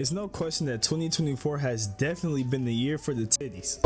It's no question that 2024 has definitely been the year for the titties.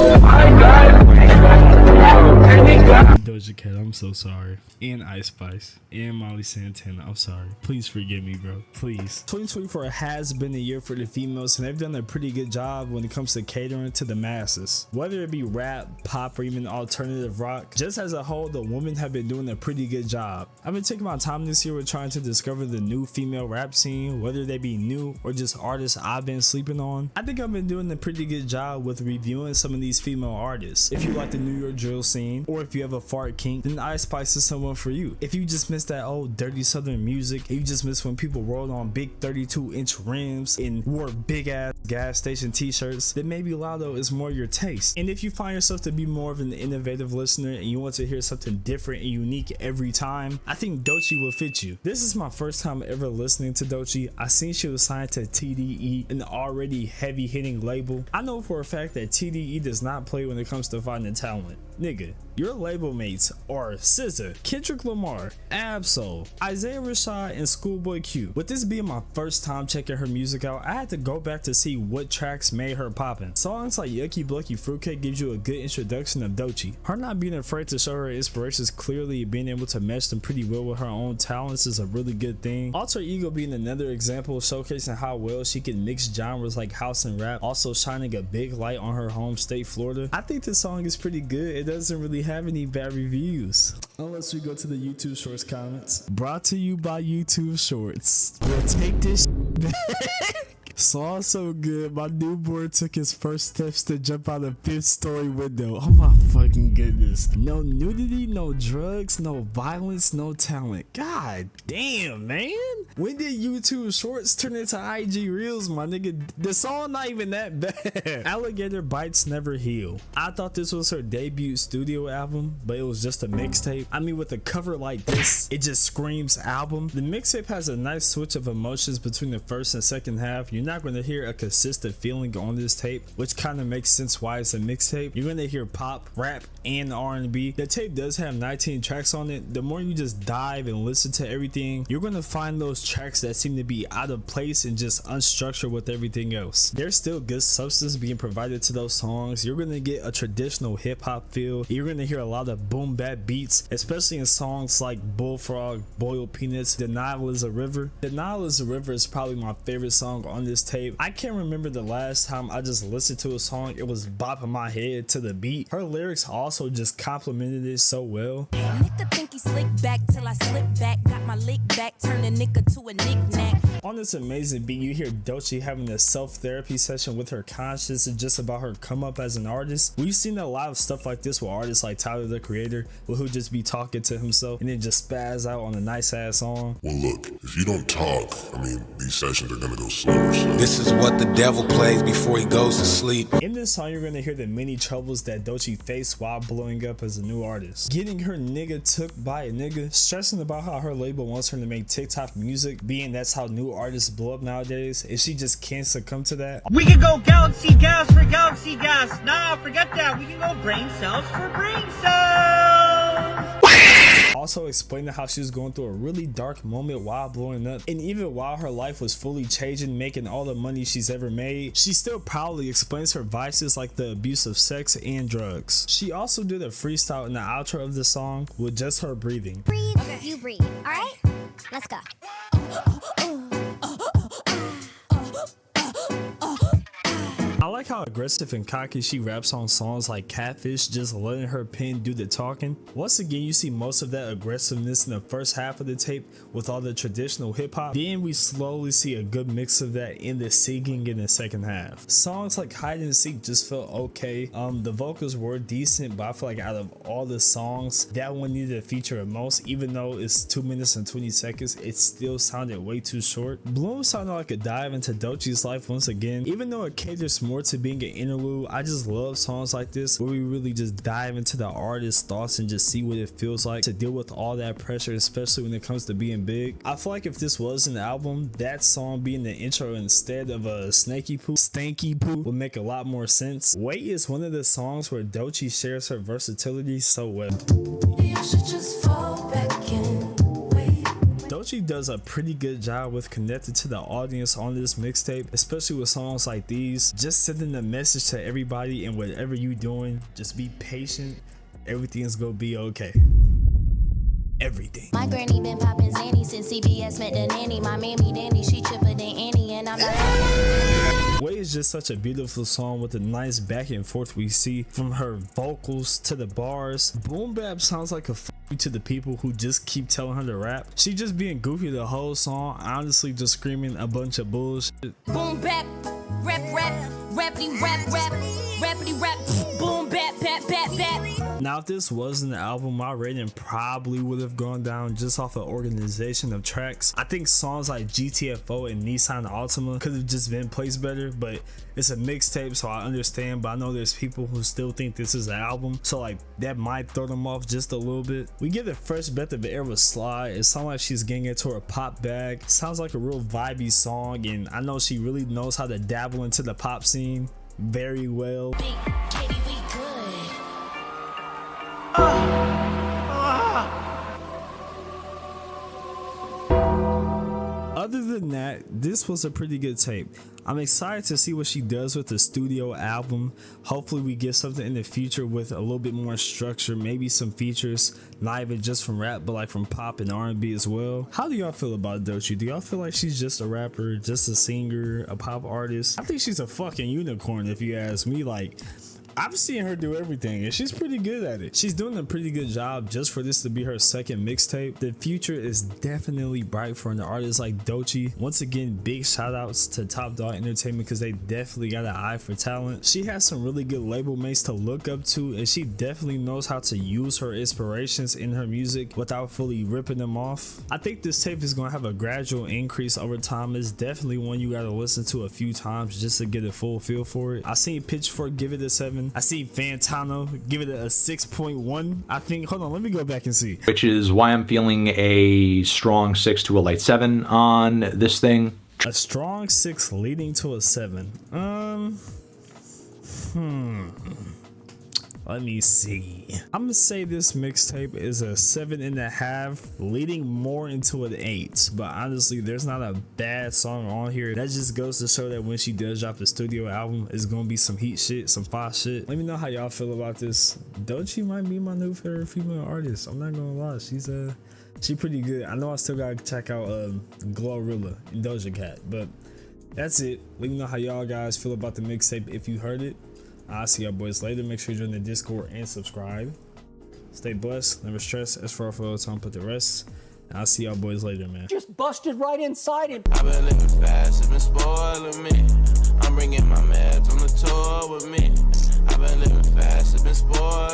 Doja Cat, I'm so sorry. And Ice Spice. And Molly Santana, I'm sorry. Please forgive me, bro. Please. 2024 has been the year for the females, and they've done a pretty good job when it comes to catering to the masses. Whether it be rap, pop, or even alternative rock, just as a whole, the women have been doing a pretty good job. I've been taking my time this year with trying to discover the new female rap scene, whether they be new or just artists I've been sleeping on. I think I've been doing a pretty good job with reviewing some of these female artists. If you like the New York drill scene, or if you have a fart kink, then Ice Spice is someone for you. If you just miss that old dirty southern music, if you just miss when people rolled on big 32-inch rims and wore big ass gas station t-shirts, then maybe Lotto is more your taste. And if you find yourself to be more of an innovative listener and you want to hear something different and unique every time, I think Doechii will fit you. This is my first time ever listening to Doechii. I seen she was signed to TDE, an already heavy hitting label. I know for a fact that TDE does not play when it comes to finding talent. Nigga, your label mates are SZA, Kendrick Lamar, Absol, Isaiah Rashad, and Schoolboy Q. With this being my first time checking her music out, I had to go back to see what tracks made her poppin'. Songs like Yucky Blucky Fruitcake gives you a good introduction of Doechii. Her not being afraid to show her inspirations clearly, being able to match them pretty well with her own talents is a really good thing. Alter Ego being another example of showcasing how well she can mix genres like house and rap, also shining a big light on her home state, Florida. I think this song is pretty good. It doesn't really have any bad reviews. Unless we go to the YouTube Shorts comments. Brought to you by YouTube Shorts. We'll take this back. Song so good, my newborn took his first steps to jump out a 5th-story window. Oh my fucking goodness. No nudity, no drugs, no violence, no talent. God damn, man. When did YouTube Shorts turn into IG Reels, my nigga? The song not even that bad. Alligator Bites Never Heal. I thought this was her debut studio album, but it was just a mixtape. I mean, with a cover like this, it just screams album. The mixtape has a nice switch of emotions between the first and second half. You're not going to hear a consistent feeling on this tape, which kind of makes sense why it's a mixtape. You're going to hear pop, rap, and R&B. The tape does have 19 tracks on it. The more you just dive and listen to everything, you're going to find those tracks that seem to be out of place and just unstructured with everything else. There's still good substance being provided to those songs. You're going to get a traditional hip-hop feel. You're going to hear a lot of boom bap beats, especially in songs like Bullfrog, Boiled Peanuts, The Nile is a River. The Nile is a River is probably my favorite song on this tape. I can't remember the last time I just listened to a song it was bopping my head to the beat. Her lyrics also just complimented it so well. Nigga think he slick back till I slip back, got my lick back, turn a nigga to a knick-knack. On this amazing beat, you hear Doechii having a self-therapy session with her conscience and just about her come up as an artist. We've seen a lot of stuff like this with artists like Tyler the Creator, who'll just be talking to himself and then just spaz out on a nice ass song. Well look, if you don't talk, I mean, these sessions are gonna go slower, so. This is what the devil plays before he goes to sleep. In this song, you're gonna hear the many troubles that Doechii faced while blowing up as a new artist. Getting her nigga took by a nigga, stressing about how her label wants her to make TikTok music, being that's how new artists blow up nowadays, and she just can't succumb to that. We can go galaxy gas for galaxy gas. Nah, forget that. We can go brain cells for brain cells. Also explaining how she was going through a really dark moment while blowing up, and even while her life was fully changing, making all the money she's ever made, she still proudly explains her vices like the abuse of sex and drugs. She also did a freestyle in the outro of the song with just her breathing. Breathe, okay. You breathe. All right, let's go. I like how aggressive and cocky she raps on songs like Catfish, just letting her pen do the talking. Once again, you see most of that aggressiveness in the first half of the tape with all the traditional hip hop. Then we slowly see a good mix of that in the singing in the second half. Songs like Hide and Seek just felt okay. The vocals were decent, but I feel like out of all the songs, that one needed a feature the most. Even though it's 2 minutes and 20 seconds, it still sounded way too short. Bloom sounded like a dive into Doechii's life once again. Even though it caters more to being an interlude, I just love songs like this where we really just dive into the artist's thoughts and just see what it feels like to deal with all that pressure, especially when it comes to being big. I feel like if this was an album, that song being the intro instead of a stanky poo would make a lot more sense. Wait is one of the songs where Doechii shares her versatility so well. You should just fall back in. Doechii Doechii does a pretty good job with connecting to the audience on this mixtape, especially with songs like these. Just sending a message to everybody, and whatever you doing, just be patient. Everything's gonna be okay. Everything. My granny been poppin' Zanny since CBS met the nanny. My mammy Danny, she chipper than Annie, and I'm not. Way is just such a beautiful song with a nice back and forth we see from her vocals to the bars. Boom Bap sounds like a f you to the people who just keep telling her to rap. She just being goofy the whole song, honestly just screaming a bunch of bullshit. Boom bap, rap rap, rappity rap rap, rappity rap, boom bap bap bap bap. Now if this wasn't an album, my rating probably would have gone down just off of organization of tracks. I think songs like GTFO and Nissan Altima could have just been placed better, but it's a mixtape, so I understand. But I know there's people who still think this is an album, so like that might throw them off just a little bit. We get the fresh breath of air with Sly. It sounds like she's getting into her pop bag. Sounds like a real vibey song, and I know she really knows how to dabble into the pop scene very well. Baby, we good. Other than that, this was a pretty good tape. I'm excited to see what she does with the studio album. Hopefully we get something in the future with a little bit more structure, maybe some features, not even just from rap, but like from pop and R&B as well. How do y'all feel about Doechii? Do y'all feel like she's just a rapper, just a singer, a pop artist? I think she's a fucking unicorn if you ask me. Like, I've seen her do everything and she's pretty good at it. She's doing a pretty good job just for this to be her second mixtape. The future is definitely bright for an artist like Doechii. Once again, big shout outs to Top Dog Entertainment because they definitely got an eye for talent. She has some really good label mates to look up to, and she definitely knows how to use her inspirations in her music without fully ripping them off. I think this tape is going to have a gradual increase over time. It's definitely one you got to listen to a few times just to get a full feel for it. I seen Pitchfork give it a 7. I see Fantano give it a 6.1. I think, hold on, let me go back and see. Which is why I'm feeling a strong 6 to a light 7 on this thing. A strong 6 leading to a 7. Let me see. I'm gonna say this mixtape is a 7.5, leading more into an 8. But honestly, there's not a bad song on here. That just goes to show that when she does drop the studio album, it's gonna be some heat shit, some fire shit. Let me know how y'all feel about this. Doechii might be my new favorite female artist. I'm not gonna lie, she pretty good. I know I still gotta check out Glorilla and Doja Cat, but that's it. Let me know how y'all guys feel about the mixtape if you heard it. I'll see y'all boys later. Make sure you join the Discord and subscribe. Stay blessed, never stress. As far as time, put the rest. And I'll see y'all boys later, man. Just busted right inside him. I've been living fast, it's been spoiling me. I'm bringing my meds on the tour with me. I've been living fast, it's been spoiling